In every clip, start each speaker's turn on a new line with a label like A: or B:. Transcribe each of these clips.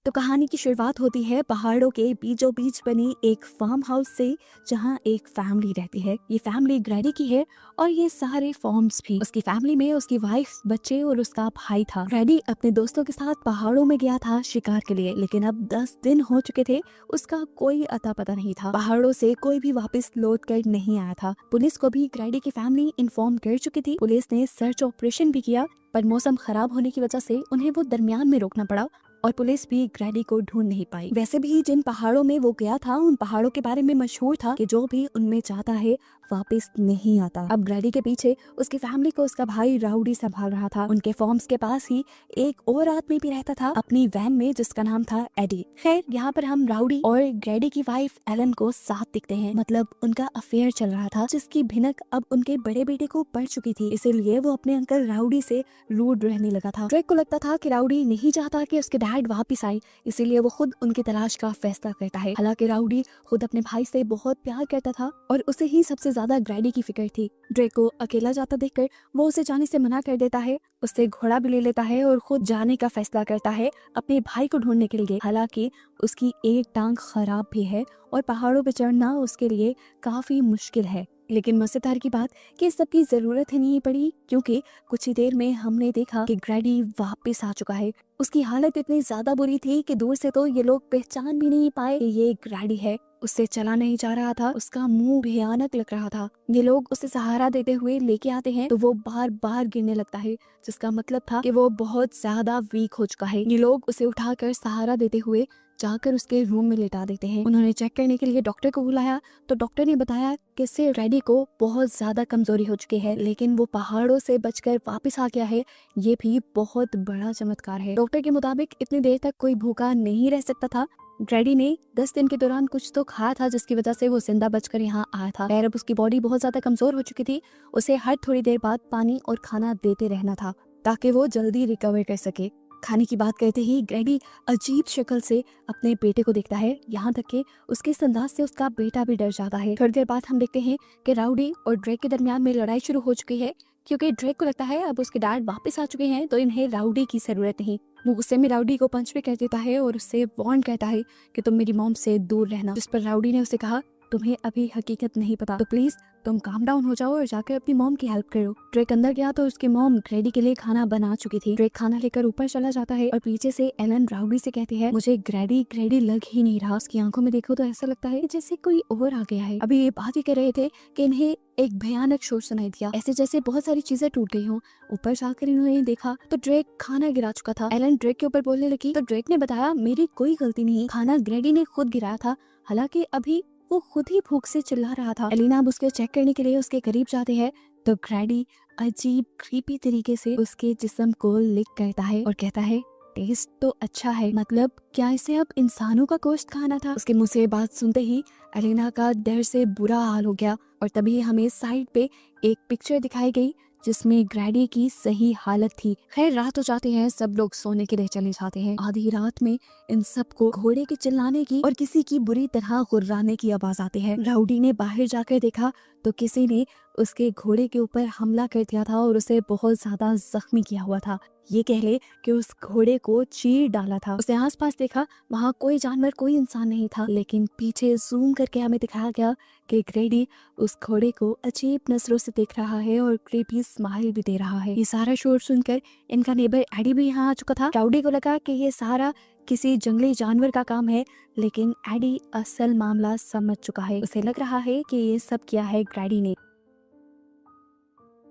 A: तो कहानी की शुरुआत होती है पहाड़ों के बीचों बीच बनी एक फार्म हाउस से, जहाँ एक फैमिली रहती है। ये फैमिली ग्रैडी की है और ये सारे फॉर्म्स भी। उसकी फैमिली में उसकी वाइफ, बच्चे और उसका भाई था। ग्रैडी अपने दोस्तों के साथ पहाड़ों में गया था शिकार के लिए, लेकिन अब 10 दिन हो चुके थे, उसका कोई अता पता नहीं था। पहाड़ों से कोई भी वापस लौट कर नहीं आया था। पुलिस को भी ग्रैडी की फैमिली इन्फॉर्म कर चुकी थी। पुलिस ने सर्च ऑपरेशन भी किया, पर मौसम खराब होने की वजह से उन्हें वो दरमियान में रोकना पड़ा और पुलिस भी ग्रैडी को ढूंढ नहीं पाई। वैसे भी जिन पहाड़ों में वो गया था, उन पहाड़ों के बारे में मशहूर था कि जो भी उनमें जाता है वापस नहीं आता। अब ग्रैडी के पीछे उसकी फैमिली को उसका भाई राउडी संभाल रहा था। उनके फॉर्म्स के पास ही एक और आदमी भी रहता था अपनी वैन में, जिसका नाम था एडी। खैर, यहाँ पर हम राउडी और ग्रैडी की वाइफ एलन को साथ दिखते हैं। मतलब उनका अफेयर चल रहा था, जिसकी भिनक अब उनके बड़े बेटे को पड़ चुकी थी। इसीलिए वो अपने अंकल राउडी से रूड रहने लगा था। ड्रेक को लगता था कि राउडी नहीं चाहता कि उसके डैड वापिस आए, इसीलिए वो खुद उनकी तलाश का फैसला करता है। हालांकि राउडी खुद अपने भाई से बहुत प्यार करता था और उसे ही सबसे ज्यादा ग्रैडी की फिक्र थी। ड्रेक को अकेला जाता देखकर वो उसे जाने से मना कर देता है, उससे घोड़ा भी ले लेता है और खुद जाने का फैसला करता है अपने भाई को ढूंढने के लिए। हालांकि उसकी एक टांग खराब भी है और पहाड़ों पर चढ़ना उसके लिए काफी मुश्किल है। लेकिन मजेदार की बात कि इस सब की जरूरत ही नहीं पड़ी, क्योंकि कुछ ही देर में हमने देखा कि ग्रैडी वापस आ चुका है। उसकी हालत इतनी ज्यादा बुरी थी कि दूर से तो ये लोग पहचान भी नहीं पाए कि ये ग्रैडी है। उससे चला नहीं जा रहा था, उसका मुंह भयानक लग रहा था। ये लोग उसे सहारा देते हुए लेके आते हैं तो वो बार बार गिरने लगता है, जिसका मतलब था कि वो बहुत ज्यादा वीक हो चुका है। ये लोग उसे उठाकर सहारा देते हुए जाकर उसके रूम में लेटा देते हैं। उन्होंने चेक करने के लिए डॉक्टर को बुलाया तो डॉक्टर ने बताया कि इससे ग्रैडी को बहुत ज्यादा कमजोरी हो चुकी है, लेकिन वो पहाड़ों से बचकर वापस आ गया है, ये भी बहुत बड़ा चमत्कार है। डॉक्टर के मुताबिक इतनी देर तक कोई भूखा नहीं रह सकता था। ग्रैडी ने 10 दिन के दौरान कुछ तो खाया था, जिसकी वजह से वो जिंदा बचकर यहाँ आया था। खैर, अब उसकी बॉडी बहुत ज्यादा कमजोर हो चुकी थी। उसे हर थोड़ी देर बाद पानी और खाना देते रहना था ताकि वो जल्दी रिकवर कर सके। खाने की बात करते ही ग्रैडी अजीब शक्ल से अपने बेटे को देखता है, यहाँ तक कि उसके इस अंदाज से उसका बेटा भी डर जाता है। थोड़ी देर बाद हम देखते हैं कि राउडी और ड्रेक के दरमियान में लड़ाई शुरू हो चुकी है, क्योंकि ड्रेक को लगता है अब उसके डैड वापस आ चुके हैं तो इन्हें राउडी की जरूरत नहीं। वो गुस्से में राउडी को पंच भी कर देता है और उससे वार्न कहता है कि तुम मेरी मॉम से दूर रहना, जिस पर राउडी ने उसे कहा, तुम्हें अभी हकीकत नहीं पता, तो प्लीज तुम काम डाउन हो जाओ और जाकर अपनी मॉम की हेल्प करो। ड्रेक अंदर गया तो उसकी मॉम ग्रैडी के लिए खाना बना चुकी थी। ड्रेक खाना लेकर ऊपर चला जाता है और पीछे से एलन राउडी से कहती है, मुझे ग्रैडी ग्रैडी लग ही नहीं रहा। उसकी आंखों में देखो तो ऐसा लगता है जैसे कोई और आ गया है। अभी ये बात ही कर रहे थे कि इन्हें एक भयानक शोर सुनाई दिया, ऐसे जैसे बहुत सारी चीजें टूट गई हों। ऊपर जाकर इन्होंने देखा तो ड्रेक खाना गिरा चुका था। एलन ड्रेक के ऊपर बोलने लगी तो ड्रेक ने बताया, मेरी कोई गलती नहीं, खाना ग्रैडी ने खुद गिराया था, हालांकि अभी वो खुद ही भूख से चिल्ला रहा था। एलिना अब उसके चेक करने के लिए उसके करीब जाते हैं तो ग्रैडी अजीब क्रीपी तरीके से उसके जिस्म को लिक करता है और कहता है, टेस्ट तो अच्छा है, मतलब क्या इसे अब इंसानों का गोश्त खाना था? उसके मुंह से बात सुनते ही एलिना का डर से बुरा हाल हो गया और तभी हमें साइड पे एक पिक्चर दिखाई गई जिसमें ग्रैडी की सही हालत थी। खैर, रात हो जाते हैं, सब लोग सोने के लिए चले जाते हैं। आधी रात में इन सबको घोड़े के चिल्लाने की और किसी की बुरी तरह गुर्राने की आवाज आती है। राउडी ने बाहर जाकर देखा तो किसी ने उसके घोड़े के ऊपर हमला कर दिया था और उसे बहुत ज्यादा जख्मी किया हुआ था। ये कह ले कि उस घोड़े को चीर डाला था। उसने आसपास देखा, वहाँ कोई जानवर, कोई इंसान नहीं था, लेकिन पीछे जूम करके हमें दिखाया गया कि ग्रैडी उस घोड़े को अजीब नजरों से देख रहा है और क्रीपी स्माइल भी दे रहा है। ये सारा शोर सुनकर इनका नेबर एडी भी यहाँ आ चुका था। राउडी को लगा कि ये सारा किसी जंगली जानवर का काम है, लेकिन एडी असल मामला समझ चुका है। उसे लग रहा है कि ये सब किया है ग्रैडी ने।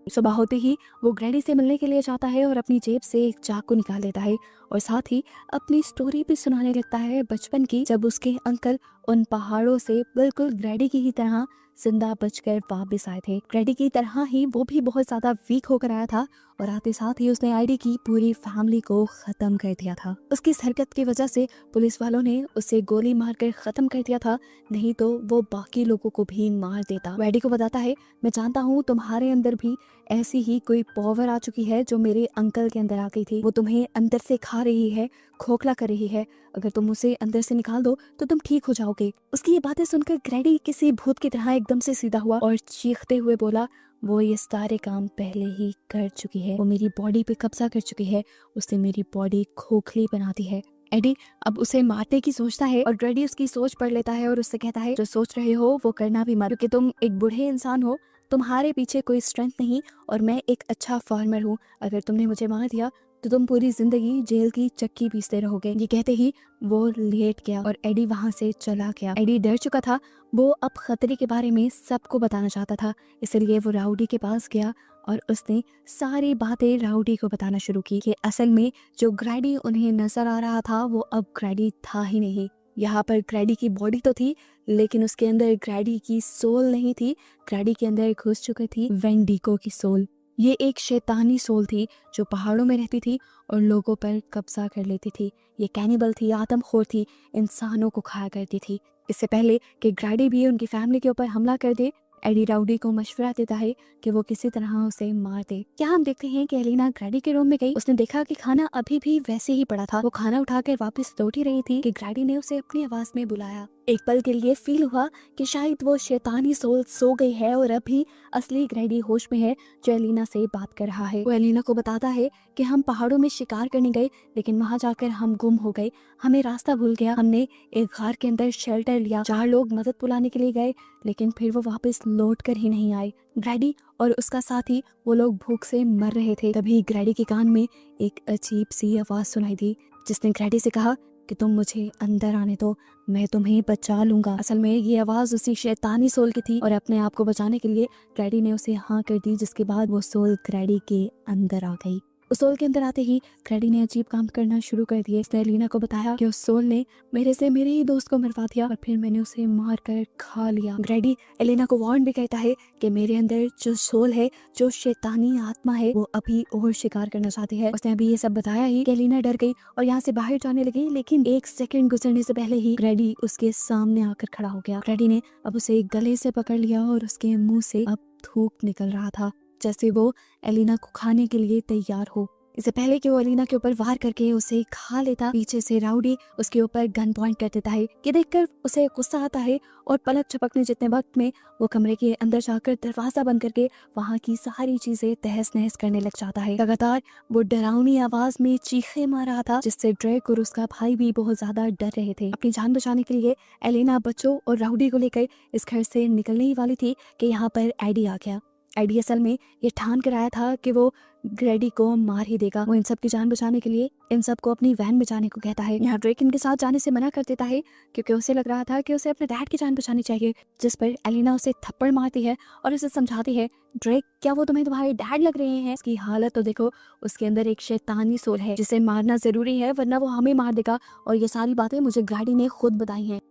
A: सुबह होते ही वो ग्रैडी से मिलने के लिए जाता है और अपनी जेब से एक चाकू निकाल लेता है और साथ ही अपनी स्टोरी भी सुनाने लगता है बचपन की, जब उसके अंकल उन पहाड़ों से बिल्कुल ग्रैडी की ही तरह जिंदा बचकर वापस आए थे। ग्रैडी की तरह ही वो भी बहुत ज्यादा वीक होकर आया था और आते साथ ही उसने आईडी की पूरी फैमिली को खत्म कर दिया था। उसकी इस हरकत की वजह से पुलिस वालों ने उसे गोली मारकर खत्म कर दिया था, नहीं तो वो बाकी लोगों को भी मार देता। एडी को बताता है, मैं जानता हूँ तुम्हारे अंदर भी ऐसी ही कोई पावर आ चुकी है जो मेरे अंकल के अंदर आ गई थी। वो तुम्हें अंदर से खा रही है, खोखला कर रही है। अगर तुम उसे अंदर से निकाल दो तो तुम ठीक हो जाओगे। उसकी ये बातें सुनकर ग्रैडी किसी भूत की तरह एकदम से सीधा हुआ और चीखते हुए बोला, वो ये सारे काम पहले ही कर चुकी है, वो मेरी बॉडी पे कब्जा कर चुकी है, उसने मेरी बॉडी खोखली बना दी है। एडी अब उसे मारने की सोचता है और ग्रैडी उसकी सोच पढ़ लेता है और उससे कहता है जो सोच रहे हो वो करना भी मत, क्योंकि तुम एक बूढ़े इंसान हो, तुम्हारे पीछे कोई स्ट्रेंथ नहीं और मैं एक अच्छा फार्मर हूँ। अगर तुमने मुझे मार दिया तो तुम पूरी जिंदगी जेल की चक्की पीसते रहोगे। ये कहते ही वो लेट गया और एडी वहां से चला गया। एडी डर चुका था, वो अब खतरे के बारे में सबको बताना चाहता था, इसलिए वो राउडी के पास गया और उसने सारी बातें राउडी को बताना शुरू की कि असल में जो ग्रैडी उन्हें नजर आ रहा था वो अब ग्रैडी था ही नहीं। यहाँ पर ग्रैडी की बॉडी तो थी लेकिन उसके अंदर ग्रैडी की सोल नहीं थी। ग्रैडी के अंदर घुस चुकी थी वेंडिगो की सोल। ये एक शैतानी सोल थी जो पहाड़ों में रहती थी और लोगों पर कब्जा कर लेती थी। ये कैनिबल थी, आदमखोर थी, इंसानों को खाया करती थी। इससे पहले कि ग्रैडी भी उनकी फैमिली के ऊपर हमला कर दे, एडी राउडी को मशवरा देता है कि वो किसी तरह उसे मार दे। क्या हम देखते हैं कि एलिना ग्रैडी के रूम में गई, उसने देखा कि खाना अभी भी वैसे ही पड़ा था। वो खाना उठाकर वापस लौट ही रही थी कि ग्रैडी ने उसे अपनी आवाज में बुलाया। एक पल के लिए फील हुआ कि शायद वो शैतानी सोल सो गई है और अभी असली ग्रैडी होश में है जो एलिना से बात कर रहा है। वो एलिना को बताता है कि हम पहाड़ों में शिकार करने गए लेकिन वहां जाकर हम गुम हो गए, हमें रास्ता भूल गया। हमने एक घर के अंदर शेल्टर लिया, 4 लोग मदद बुलाने के लिए गए लेकिन फिर वो वापस लौट कर ही नहीं आए। ग्रैडी और उसका साथी वो लोग भूख से मर रहे थे। तभी ग्रैडी के कान में एक अजीब सी आवाज सुनाई दी जिसने ग्रैडी से कहा कि तुम मुझे अंदर आने दो, मैं तुम्हें बचा लूंगा। असल में ये आवाज उसी शैतानी सोल की थी और अपने आप को बचाने के लिए ग्रैडी ने उसे हाँ कर दी, जिसके बाद वो सोल ग्रैडी के अंदर आ गई। उस सोल के अंदर आते ही ग्रैडी ने अजीब काम करना शुरू कर दिए। इसने एलिना को बताया कि उस सोल ने मेरे ही दोस्त को मरवा दिया और फिर मैंने उसे मार कर खा लिया। ग्रैडी एलिना को वार्न भी कहता है कि मेरे अंदर जो सोल है, जो शैतानी आत्मा है, वो अभी और शिकार करना चाहती है। उसने अभी ये सब बताया ही कि एलिना डर गई और यहाँ से बाहर जाने लगी, लेकिन 1 सेकंड गुजरने से पहले ही ग्रैडी उसके सामने आकर खड़ा हो गया। ग्रैडी ने अब उसे गले से पकड़ लिया और उसके मुंह से अब थूक निकल रहा था, जैसे वो एलिना को खाने के लिए तैयार हो। इससे पहले कि वो एलिना के ऊपर वार करके उसे खा लेता, पीछे से राउडी उसके ऊपर गन पॉइंट कर देता है। ये देखकर उसे गुस्सा आता है और पलक झपकने जितने वक्त में वो कमरे के अंदर जाकर दरवाजा बंद करके वहाँ की सारी चीजें तहस नहस करने लग जाता है। लगातार वो डरावनी आवाज में चीखे मार रहा था, जिससे ड्रेक और उसका भाई भी बहुत ज्यादा डर रहे थे। अपनी जान बचाने के लिए एलिना बच्चों और राउडी को लेकर इस घर से निकलने ही वाली थी कि यहाँ पर एडी आ गया। एडी असल में ये ठान कर आया था कि वो ग्रैडी को मार ही देगा। वो इन सब की जान बचाने के लिए इन सब को अपनी वैन में जाने को कहता है। यहाँ ड्रेक इनके साथ जाने से मना कर देता है क्योंकि उसे लग रहा था कि उसे अपने डैड की जान बचानी चाहिए, जिस पर एलिना उसे थप्पड़ मारती है और उसे समझाती है, ड्रेक क्या वो तुम्हारे डैड लग रहे हैं? इसकी हालत तो देखो, उसके अंदर एक शैतानी सोल है जिसे मारना जरूरी है वरना वो हमें मार देगा, और ये सारी बातें मुझे ग्रैडी ने खुद बताई हैं।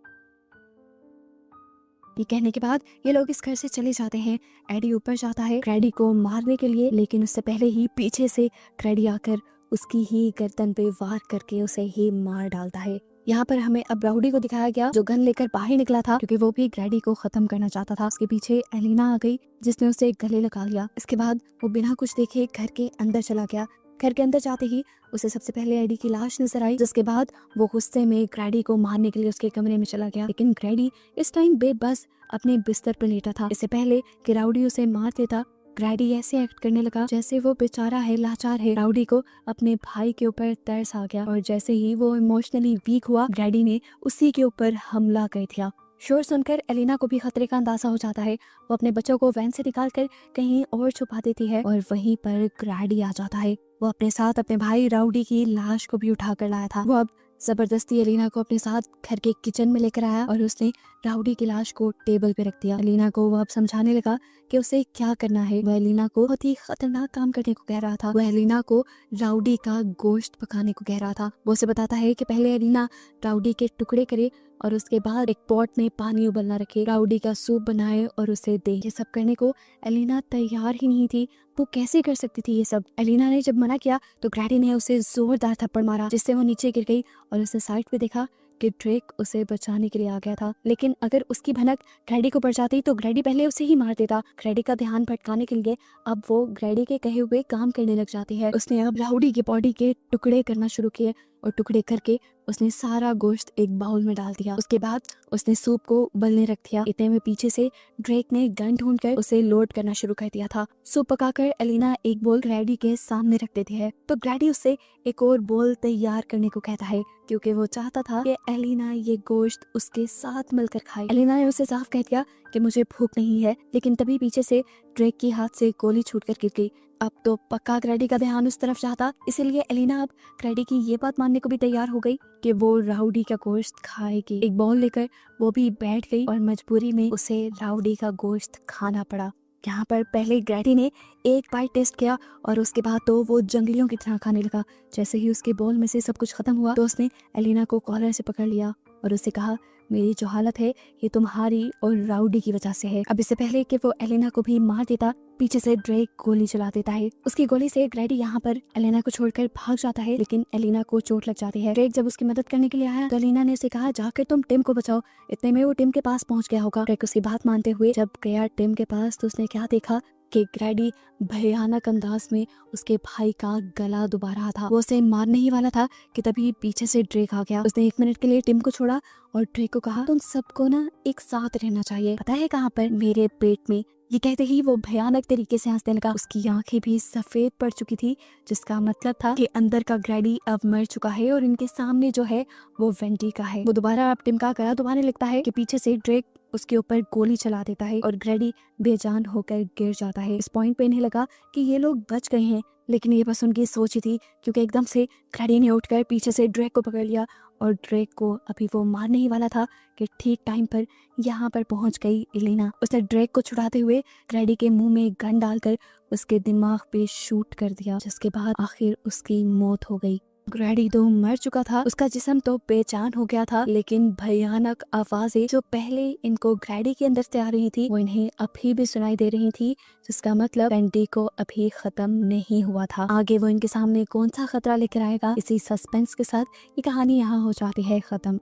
A: ये कहने के बाद ये लोग इस घर से चले जाते हैं। एडी ऊपर जाता है ग्रैडी को मारने के लिए, लेकिन उससे पहले ही पीछे से ग्रैडी आकर उसकी ही गर्दन पे वार करके उसे ही मार डालता है। यहाँ पर हमें अब राउडी को दिखाया गया जो गन लेकर बाहर निकला था क्योंकि वो भी ग्रैडी को खत्म करना चाहता था। उसके पीछे एलिना आ गई जिसने उसे गले लगा लिया। इसके बाद वो बिना कुछ देखे घर के अंदर चला गया। घर के अंदर जाते ही उसे सबसे पहले एडी की लाश नजर आई, जिसके बाद वो गुस्से में ग्रैडी को मारने के लिए उसके कमरे में चला गया। लेकिन ग्रैडी इस टाइम बेबस अपने बिस्तर पर लेटा था। इससे पहले कि राउडी उसे मार देता, ग्रैडी ऐसे एक्ट करने लगा जैसे वो बेचारा है, लाचार है। राउडी को अपने भाई के ऊपर तरस आ गया और जैसे ही वो इमोशनली वीक हुआ, ग्रैडी ने उसी के ऊपर हमला कर दिया। शोर सुनकर एलिना को भी खतरे का अंदाजा हो जाता है। वो अपने बच्चों को वैन से निकालकर कहीं और छुपा देती है और वहीं पर ग्रैडी आ जाता है। वो अपने साथ अपने भाई राउडी की लाश को भी उठा कर लाया था। वो अब जबरदस्ती एलिना को अपने साथ घर के किचन में लेकर आया और उसने राउडी की लाश को टेबल पे रख दिया। एलिना को वो अब समझाने लगा कि उसे क्या करना है। वह एलिना को बहुत ही खतरनाक काम करने को कह रहा था। वह एलिना को राउडी का गोश्त पकाने को कह रहा था। वो उसे बताता है कि पहले एलिना राउडी के टुकड़े करे और उसके बाद एक पॉट में पानी उबलना रखे, राउडी का सूप बनाए और उसे दे। ये सब करने को एलिना तैयार ही नहीं थी। वो कैसे कर सकती थी ये सब? एलिना ने जब मना किया तो ग्रैडी ने उसे जोरदार थप्पड़ मारा जिससे वो नीचे गिर गई और उसने साइड पे देखा कि ड्रेक उसे बचाने के लिए आ गया था। लेकिन अगर उसकी भनक ग्रैडी को पड़ जाती तो ग्रैडी पहले उसे ही मार देता। ग्रैडी का ध्यान भटकाने के लिए अब वो ग्रैडी के कहे हुए काम करने लग जाती है। उसने अब राउडी की बॉडी के टुकड़े करना शुरू किए और टुकड़े करके उसने सारा गोश्त एक बाउल में डाल दिया। उसके बाद उसने सूप को उबलने रख दिया। इतने में पीछे से ड्रेक ने गन ढूंढकर उसे लोड करना शुरू कर दिया था। सूप पकाकर एलिना एक बोल ग्रैडी के सामने रख देती है तो ग्रैडी उससे एक और बोल तैयार करने को कहता है क्योंकि वो चाहता था कि एलिना ये गोश्त उसके साथ मिलकर खाए। एलिना ने उसे साफ कह दिया कि मुझे भूख नहीं है, लेकिन तभी पीछे से ड्रेक के हाथ से गोली छूटकर गिर गई। अब तो पक्का ग्रैडी का ध्यान उस तरफ जाता, इसीलिए एलिना अब ग्रैडी की ये बात मानने को भी तैयार हो गई कि वो राउडी का गोश्त खाएगी। एक बाउल लेकर वो भी बैठ गई और मजबूरी में उसे राउडी का गोश्त खाना पड़ा। यहाँ पर पहले ग्रैडी ने एक बाइट टेस्ट किया और उसके बाद तो वो जंगलियों की तरह खाने लगा। जैसे ही उसके बोल में से सब कुछ खत्म हुआ तो उसने एलिना को कॉलर से पकड़ लिया और उससे कहा, मेरी जो हालत है ये तुम्हारी और राउडी की वजह से है। अब इससे पहले कि वो एलिना को भी मार देता, पीछे से ड्रेक गोली चला देता है। उसकी गोली से ग्रैडी यहाँ पर एलिना को छोड़कर भाग जाता है, लेकिन एलिना को चोट लग जाती है। ड्रेक जब उसकी मदद करने के लिए आया तो एलिना ने उसे कहा, जाकर तुम टिम को बचाओ। इतने में वो टिम के पास पहुंच गया होगा। ड्रेक उसकी बात मानते हुए जब गया टिम के पास तो उसने क्या देखा कि ग्रैडी भयानक अंदाज में उसके भाई का गला दुबा रहा था। वो उसे मारने ही वाला था कि तभी पीछे से ड्रेक आ गया। उसने 1 मिनट के लिए टिम को छोड़ा और ड्रेक को कहा, तुम सबको ना एक साथ रहना चाहिए, पता है कहाँ पर? मेरे पेट में। ये कहते ही वो भयानक तरीके से हंसने लगा। उसकी आंखें भी सफेद पड़ चुकी थी, जिसका मतलब था कि अंदर का ग्रैडी अब मर चुका है और इनके सामने जो है वो वेंडी का है। वो दोबारा अब टिम का गला दबाने लगता है कि पीछे से ड्रेक उसके ऊपर गोली चला देता है और ग्रैडी बेजान होकर गिर जाता है। इस पॉइंट पे इन्हें लगा कि ये लोग बच गए हैं, लेकिन ये बस उनकी सोच ही थी, क्योंकि एकदम से ग्रैडी ने उठकर पीछे से ड्रेक को पकड़ लिया और ड्रेक को अभी वो मारने ही वाला था कि ठीक टाइम पर यहाँ पर पहुंच गई एलिना। उसने ड्रेक को छुड़ाते हुए ग्रैडी के मुंह में गन डालकर उसके दिमाग पे शूट कर दिया, जिसके बाद आखिर उसकी मौत हो गई। ग्रैडी तो मर चुका था, उसका जिस्म तो बेजान हो गया था, लेकिन भयानक आवाजें जो पहले इनको ग्रैडी के अंदर से आ रही थी वो इन्हें अभी भी सुनाई दे रही थी, जिसका मतलब वेंडी को अभी खत्म नहीं हुआ था। आगे वो इनके सामने कौन सा खतरा लेकर आएगा, इसी सस्पेंस के साथ ये कहानी यहाँ हो जाती है खत्म।